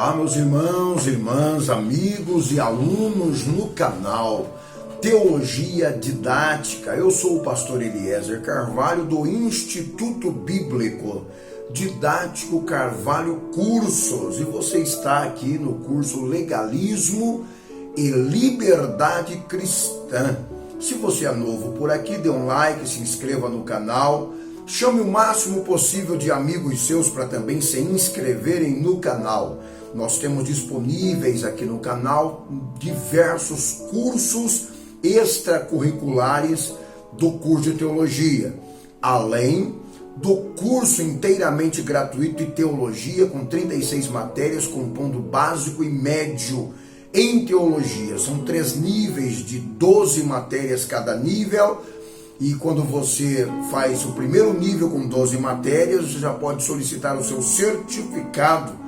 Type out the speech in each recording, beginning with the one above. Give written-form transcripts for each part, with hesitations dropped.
Olá, meus irmãos, irmãs, amigos e alunos no canal Teologia Didática. Eu sou o pastor Eliezer Carvalho do Instituto Bíblico Didático Carvalho Cursos e você está aqui no curso Legalismo e Liberdade Cristã. Se você é novo por aqui, dê um like, se inscreva no canal. Chame o máximo possível de amigos seus para também se inscreverem no canal. Nós temos disponíveis aqui no canal diversos cursos extracurriculares do curso de teologia, além do curso inteiramente gratuito de teologia com 36 matérias, compondo básico e médio em teologia. São 3 níveis de 12 matérias cada nível. E quando você faz o primeiro nível com 12 matérias, você já pode solicitar o seu certificado.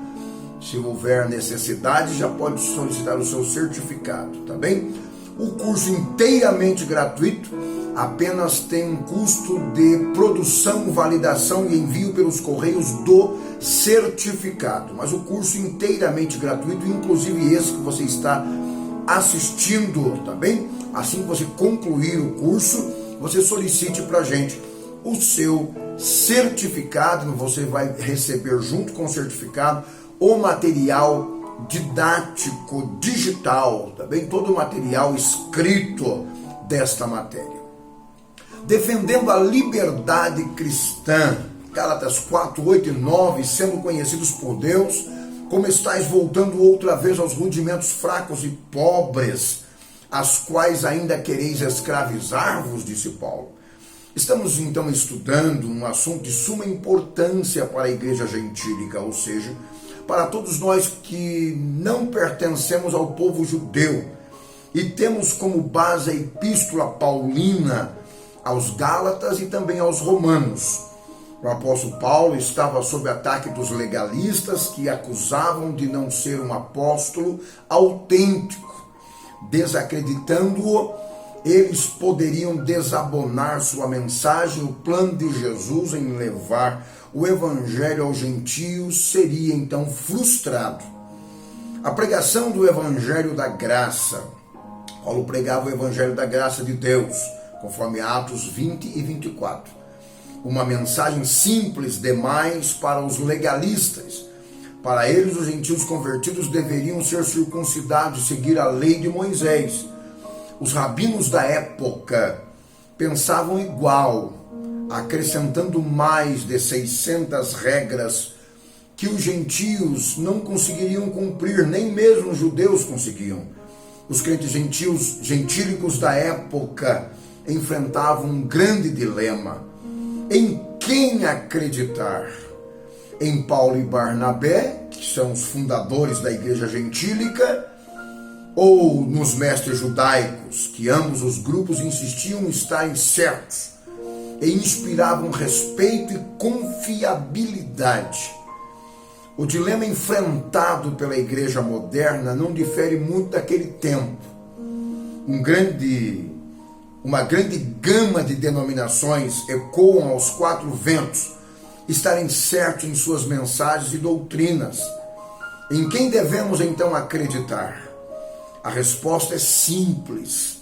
Se houver necessidade, já pode solicitar o seu certificado, tá bem? O curso inteiramente gratuito apenas tem um custo de produção, validação e envio pelos correios do certificado. Mas o curso inteiramente gratuito, inclusive esse que você está assistindo, tá bem? Assim que você concluir o curso, você solicite para a gente o seu certificado. Você vai receber junto com o certificado o material didático digital, tá bem? Todo o material escrito desta matéria. Defendendo a liberdade cristã, Gálatas 4, 8 e 9, sendo conhecidos por Deus, como estáis voltando outra vez aos rudimentos fracos e pobres, as quais ainda quereis escravizar-vos, disse Paulo. Estamos então estudando um assunto de suma importância para a igreja gentílica, ou seja, para todos nós que não pertencemos ao povo judeu e temos como base a epístola paulina aos Gálatas e também aos Romanos. O apóstolo Paulo estava sob ataque dos legalistas que acusavam de não ser um apóstolo autêntico. Desacreditando-o, eles poderiam desabonar sua mensagem. O plano de Jesus em levar o evangelho aos gentios seria então frustrado. A pregação do evangelho da graça. Paulo pregava o evangelho da graça de Deus, conforme Atos 20 e 24. Uma mensagem simples demais para os legalistas. Para eles, os gentios convertidos deveriam ser circuncidados e seguir a lei de Moisés. Os rabinos da época pensavam igual, acrescentando mais de 600 regras que os gentios não conseguiriam cumprir, nem mesmo os judeus conseguiam. Os crentes gentílicos da época enfrentavam um grande dilema. Em quem acreditar? Em Paulo e Barnabé, que são os fundadores da igreja gentílica, ou nos mestres judaicos, que ambos os grupos insistiam estarem certos e inspiravam respeito e confiabilidade. O dilema enfrentado pela igreja moderna não difere muito daquele tempo. Uma grande gama de denominações ecoam aos 4 ventos, estarem certos em suas mensagens e doutrinas. Em quem devemos então acreditar? A resposta é simples.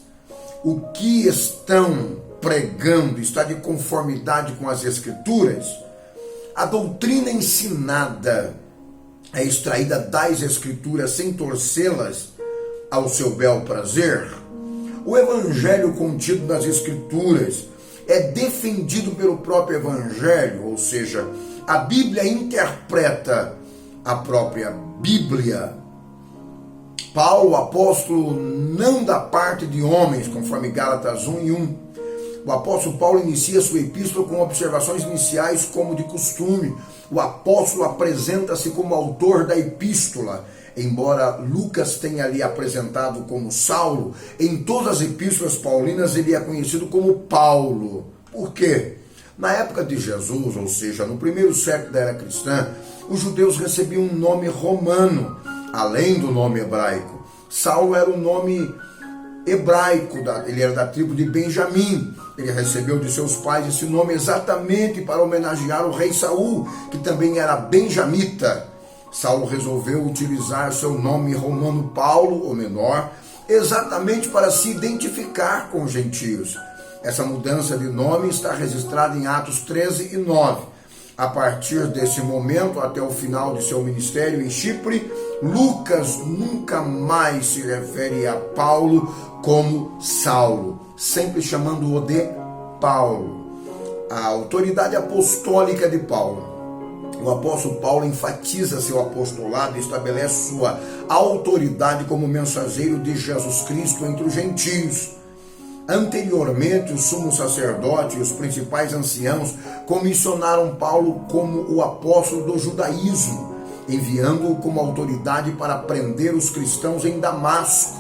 O que estão pregando está de conformidade com as Escrituras? A doutrina ensinada é extraída das Escrituras sem torcê-las ao seu bel prazer? O evangelho contido nas Escrituras é defendido pelo próprio evangelho, ou seja, a Bíblia interpreta a própria Bíblia. Paulo, apóstolo, não da parte de homens, conforme Gálatas 1 e 1. O apóstolo Paulo inicia sua epístola com observações iniciais como de costume. O apóstolo apresenta-se como autor da epístola. Embora Lucas tenha ali apresentado como Saulo, em todas as epístolas paulinas ele é conhecido como Paulo. Por quê? Na época de Jesus, ou seja, no primeiro século da era cristã, os judeus recebiam um nome romano, além do nome hebraico. Saulo era o nome hebraico, ele era da tribo de Benjamim. Ele recebeu de seus pais esse nome exatamente para homenagear o rei Saul, que também era benjamita. Saulo resolveu utilizar seu nome romano Paulo, ou menor, exatamente para se identificar com os gentios. Essa mudança de nome está registrada em Atos 13 e 9. A partir desse momento, até o final de seu ministério em Chipre, Lucas nunca mais se refere a Paulo como Saulo, sempre chamando-o de Paulo. A autoridade apostólica de Paulo. O apóstolo Paulo enfatiza seu apostolado e estabelece sua autoridade como mensageiro de Jesus Cristo entre os gentios. Anteriormente, o sumo sacerdote e os principais anciãos comissionaram Paulo como o apóstolo do judaísmo, enviando-o como autoridade para prender os cristãos em Damasco.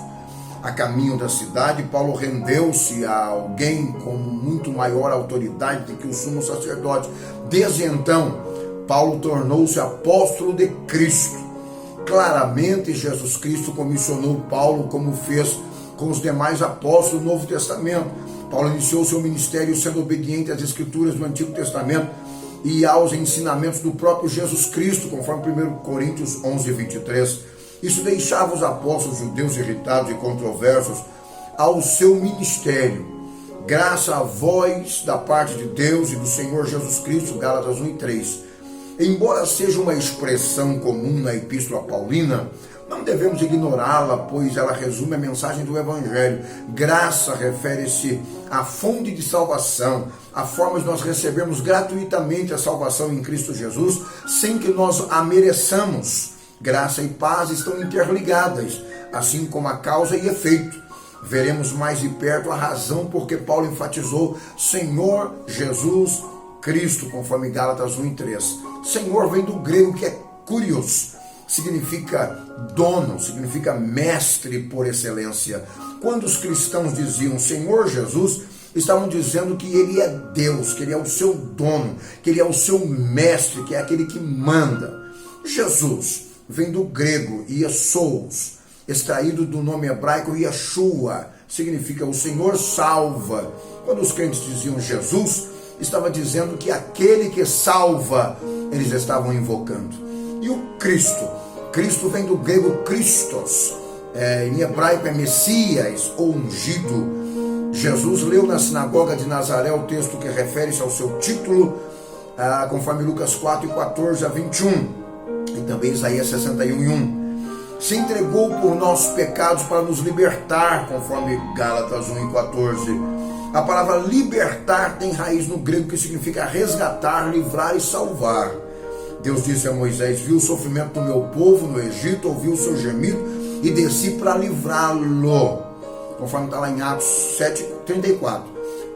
A caminho da cidade, Paulo rendeu-se a alguém com muito maior autoridade do que o sumo sacerdote. Desde então, Paulo tornou-se apóstolo de Cristo. Claramente, Jesus Cristo comissionou Paulo como fez com os demais apóstolos do Novo Testamento. Paulo iniciou seu ministério sendo obediente às Escrituras do Antigo Testamento e aos ensinamentos do próprio Jesus Cristo, conforme 1 Coríntios 11, 23. Isso deixava os apóstolos judeus irritados e controversos ao seu ministério. Graça à voz da parte de Deus e do Senhor Jesus Cristo, Gálatas 1 e 3. Embora seja uma expressão comum na Epístola Paulina, não devemos ignorá-la, pois ela resume a mensagem do Evangelho. Graça refere-se à fonte de salvação, a forma de nós recebermos gratuitamente a salvação em Cristo Jesus, sem que nós a mereçamos. Graça e paz estão interligadas, assim como a causa e efeito. Veremos mais de perto a razão porque Paulo enfatizou Senhor Jesus Cristo, conforme Gálatas 1 e 3. Senhor vem do grego que é kurios, significa dono, significa mestre por excelência. Quando os cristãos diziam Senhor Jesus, estavam dizendo que ele é Deus, que ele é o seu dono, que ele é o seu mestre, que é aquele que manda. Jesus vem do grego Iesous, extraído do nome hebraico Yeshua, significa o Senhor salva. Quando os crentes diziam Jesus, estava dizendo que aquele que salva, eles estavam invocando. E o Cristo vem do grego Christos, em hebraico é Messias ou ungido. Jesus leu na sinagoga de Nazaré o texto que refere-se ao seu título, conforme Lucas 4, 14 a 21. E também Isaías 61 e 1. Se entregou por nossos pecados para nos libertar, conforme Gálatas 1 e 14. A palavra libertar tem raiz no grego que significa resgatar, livrar e salvar. Deus disse a Moisés, vi o sofrimento do meu povo no Egito, ouvi o seu gemido e desci para livrá-lo. Conforme está lá em Atos 7, 34.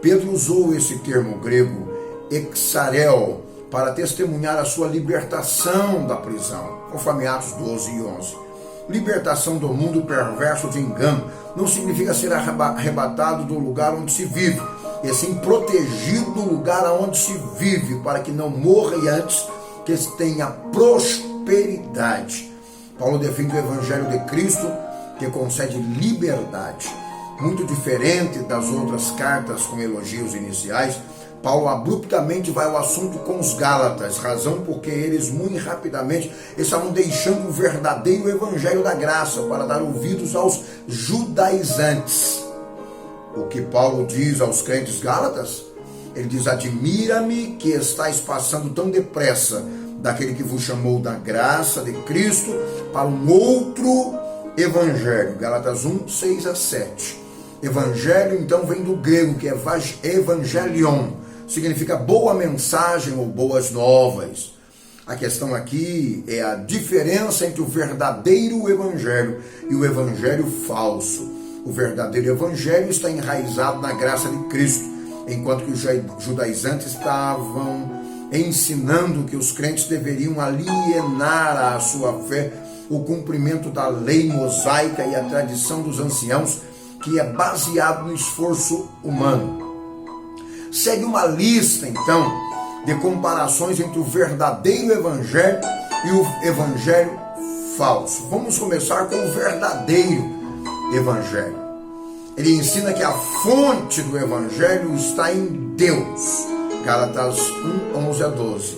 Pedro usou esse termo grego, exarel, para testemunhar a sua libertação da prisão, conforme Atos 12 e 11. Libertação do mundo perverso de engano não significa ser arrebatado do lugar onde se vive, e sim protegido do lugar onde se vive, para que não morra e antes que tenha prosperidade. Paulo defende o Evangelho de Cristo, que concede liberdade. Muito diferente das outras cartas com elogios iniciais, Paulo abruptamente vai ao assunto com os Gálatas, razão porque eles muito rapidamente estavam deixando o verdadeiro evangelho da graça para dar ouvidos aos judaizantes. O que Paulo diz aos crentes Gálatas? Ele diz, admira-me que estáis passando tão depressa daquele que vos chamou da graça de Cristo para um outro evangelho. Gálatas 1, 6 a 7. Evangelho então vem do grego que é evangelion, significa boa mensagem ou boas novas. A questão aqui é a diferença entre o verdadeiro evangelho e o evangelho falso. O verdadeiro evangelho está enraizado na graça de Cristo, enquanto que os judaizantes estavam ensinando que os crentes deveriam alienar à sua fé o cumprimento da lei mosaica e a tradição dos anciãos, que é baseado no esforço humano. Segue uma lista, então, de comparações entre o verdadeiro evangelho e o evangelho falso. Vamos começar com o verdadeiro evangelho. Ele ensina que a fonte do evangelho está em Deus. Gálatas 1, 11 a 12.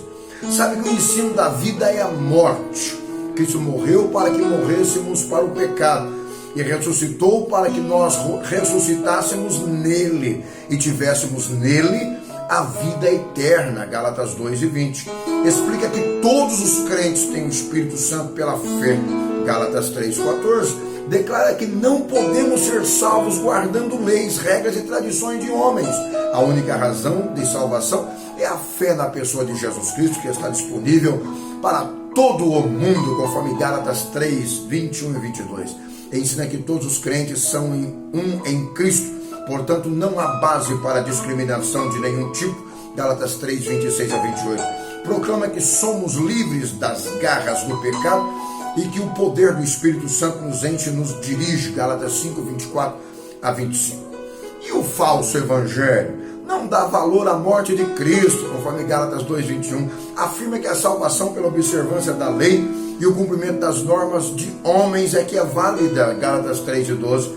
Sabe que o ensino da vida é a morte. Cristo morreu para que morrêssemos para o pecado e ressuscitou para que nós ressuscitássemos nele e tivéssemos nele a vida eterna. Gálatas 2:20. Explica que todos os crentes têm o Espírito Santo pela fé. Gálatas 3:14. Declara que não podemos ser salvos guardando leis, regras e tradições de homens. A única razão de salvação é a fé na pessoa de Jesus Cristo, que está disponível para todo o mundo, conforme Gálatas 3:21 e 22. Ensina que todos os crentes são um em Cristo, portanto não há base para discriminação de nenhum tipo. Gálatas 3:26 a 28. Proclama que somos livres das garras do pecado e que o poder do Espírito Santo nos enche e nos dirige. Gálatas 5:24 a 25. E o falso evangelho não dá valor à morte de Cristo, conforme Gálatas 2:21. Afirma que a salvação pela observância da lei e o cumprimento das normas de homens é que é válida. Gálatas 3:12.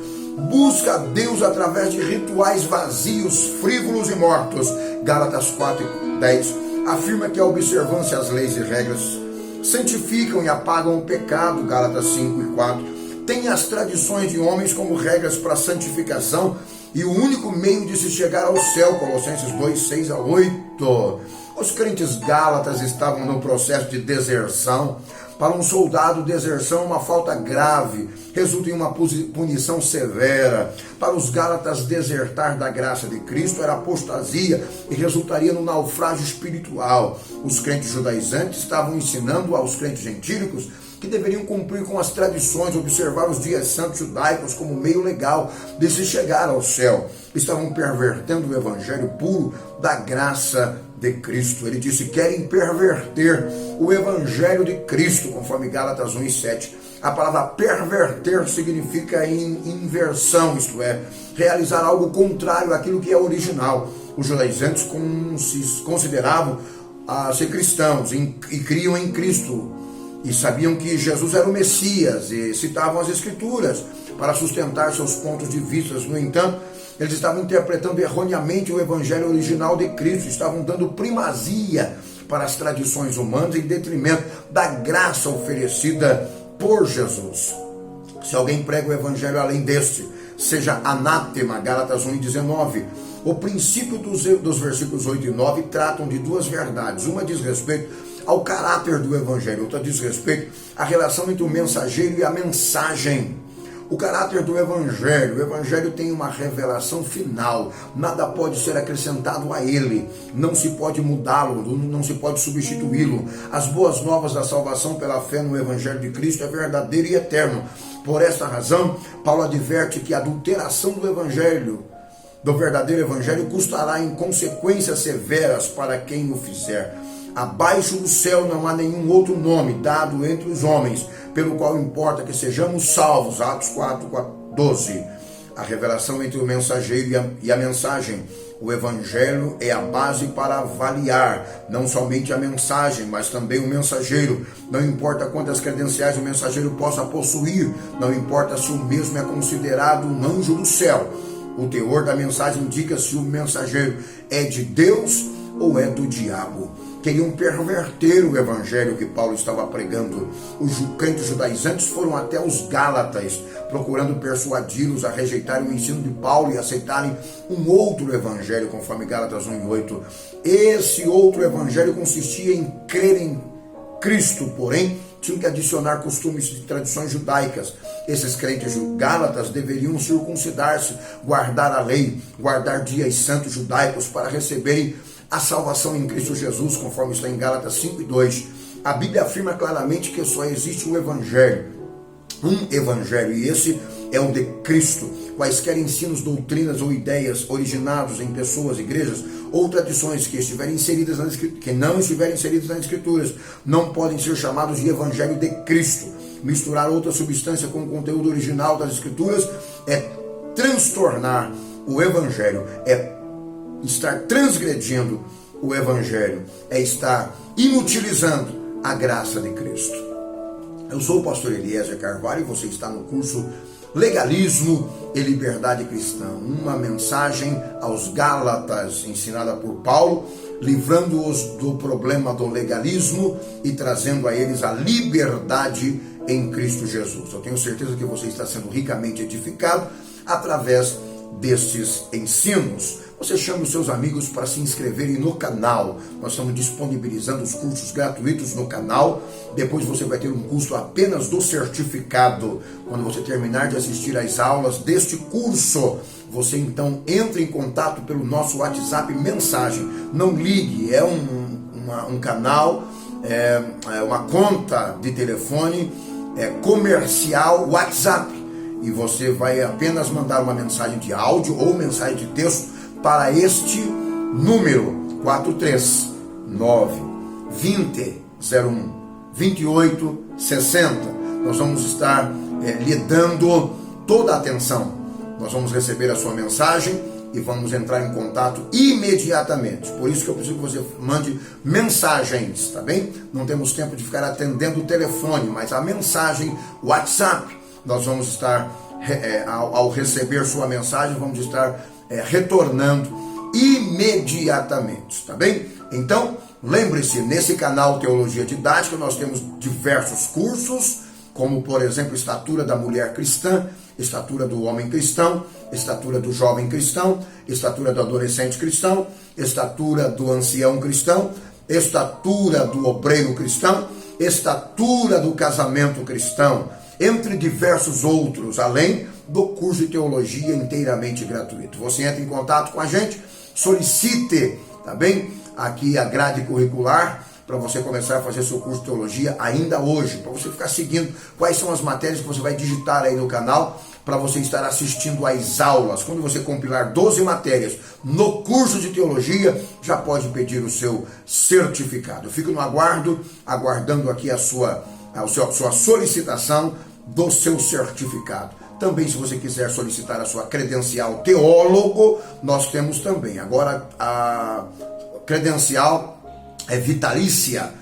Busca a Deus através de rituais vazios, frívolos e mortos. Gálatas 4:10. Afirma que a observância às leis e regras santificam e apagam o pecado. Gálatas 5:4. Tem as tradições de homens como regras para santificação e o único meio de se chegar ao céu. Colossenses 2:6 a 8. Os crentes gálatas estavam no processo de deserção. Para um soldado, deserção é uma falta grave, resulta em uma punição severa. Para os gálatas, desertar da graça de Cristo era apostasia e resultaria no naufrágio espiritual. Os crentes judaizantes estavam ensinando aos crentes gentílicos que deveriam cumprir com as tradições, observar os dias santos judaicos como meio legal de se chegar ao céu. Estavam pervertendo o evangelho puro da graça de Cristo. Ele disse: querem perverter o evangelho de Cristo, conforme Gálatas 1:7. A palavra perverter significa inversão, isto é, realizar algo contrário àquilo que é original. Os judaizantes se consideravam ser cristãos e criam em Cristo e sabiam que Jesus era o Messias e citavam as Escrituras para sustentar seus pontos de vista. No entanto, eles estavam interpretando erroneamente o evangelho original de Cristo, estavam dando primazia para as tradições humanas em detrimento da graça oferecida por Jesus. Se alguém prega o evangelho além deste, seja anátema. Gálatas 1:19. O princípio dos versículos 8 e 9 tratam de duas verdades. Uma diz respeito ao caráter do evangelho, outra diz respeito à relação entre o mensageiro e a mensagem. O caráter do evangelho: o evangelho tem uma revelação final, nada pode ser acrescentado a ele, não se pode mudá-lo, não se pode substituí-lo. As boas novas da salvação pela fé no evangelho de Cristo é verdadeiro e eterno. Por esta razão, Paulo adverte que a adulteração do verdadeiro evangelho custará em consequências severas para quem o fizer. Abaixo do céu não há nenhum outro nome dado entre os homens, pelo qual importa que sejamos salvos. Atos 4:12. A revelação entre o mensageiro e a mensagem. O evangelho é a base para avaliar não somente a mensagem, mas também o mensageiro. Não importa quantas credenciais o mensageiro possa possuir, não importa se o mesmo é considerado um anjo do céu. O teor da mensagem indica se o mensageiro é de Deus ou é do diabo. Queriam perverter o evangelho que Paulo estava pregando. Os crentes judaizantes foram até os gálatas, procurando persuadi-los a rejeitarem o ensino de Paulo e aceitarem um outro evangelho, conforme Gálatas 1:8. Esse outro evangelho consistia em crer em Cristo, porém tinham que adicionar costumes e tradições judaicas. Esses crentes gálatas deveriam circuncidar-se, guardar a lei, guardar dias santos judaicos para receberem a salvação em Cristo Jesus, conforme está em Gálatas 5:2. A Bíblia afirma claramente que só existe um evangelho, e esse é o de Cristo. Quaisquer ensinos, doutrinas ou ideias originados em pessoas, igrejas ou tradições que não estiverem inseridas nas Escrituras não podem ser chamados de evangelho de Cristo. Misturar outra substância com o conteúdo original das Escrituras é transtornar o evangelho, é estar transgredindo o evangelho, é estar inutilizando a graça de Cristo. Eu sou o pastor Eliezer Carvalho e você está no curso Legalismo e Liberdade Cristã, uma mensagem aos Gálatas ensinada por Paulo livrando-os do problema do legalismo e trazendo a eles a liberdade em Cristo Jesus. Eu tenho certeza que você está sendo ricamente edificado através destes ensinos. Você chame os seus amigos para se inscreverem no canal. Nós estamos disponibilizando os cursos gratuitos no canal. Depois você vai ter um custo apenas do certificado. Quando você terminar de assistir às aulas deste curso, você então entra em contato pelo nosso WhatsApp mensagem. Não ligue, é um canal, uma conta de telefone comercial WhatsApp. E você vai apenas mandar uma mensagem de áudio ou mensagem de texto para este número 439-20-01-28-60. Nós vamos estar lhe dando toda a atenção. Nós vamos receber a sua mensagem e vamos entrar em contato imediatamente. Por isso que eu preciso que você mande mensagens, tá bem? Não temos tempo de ficar atendendo o telefone, mas a mensagem WhatsApp, nós vamos estar, ao receber sua mensagem, vamos estar retornando imediatamente, tá bem? Então, lembre-se, nesse canal Teologia Didática nós temos diversos cursos, como por exemplo, estatura da mulher cristã, estatura do homem cristão, estatura do jovem cristão, estatura do adolescente cristão, estatura do ancião cristão, estatura do obreiro cristão, estatura do casamento cristão, entre diversos outros, além do curso de teologia inteiramente gratuito. Você entra em contato com a gente, solicite, tá bem? Aqui a grade curricular para você começar a fazer seu curso de teologia ainda hoje, para você ficar seguindo quais são as matérias que você vai digitar aí no canal, para você estar assistindo às aulas. Quando você compilar 12 matérias no curso de teologia, já pode pedir o seu certificado. Eu fico no aguardando aqui a sua solicitação do seu certificado. Também, se você quiser solicitar a sua credencial teólogo, nós temos também. Agora, a credencial é vitalícia,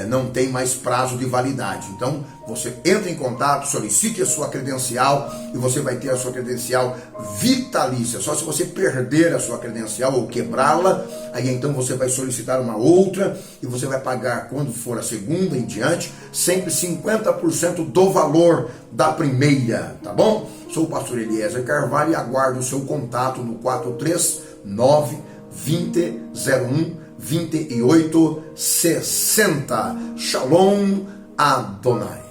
não tem mais prazo de validade. Então, você entra em contato, solicite a sua credencial e você vai ter a sua credencial vitalícia. Só se você perder a sua credencial ou quebrá-la, aí então você vai solicitar uma outra e você vai pagar, quando for a segunda em diante, sempre 50% do valor da primeira, tá bom? Sou o pastor Eliezer Carvalho e aguardo o seu contato no 439-20-01-28-60. Shalom Adonai.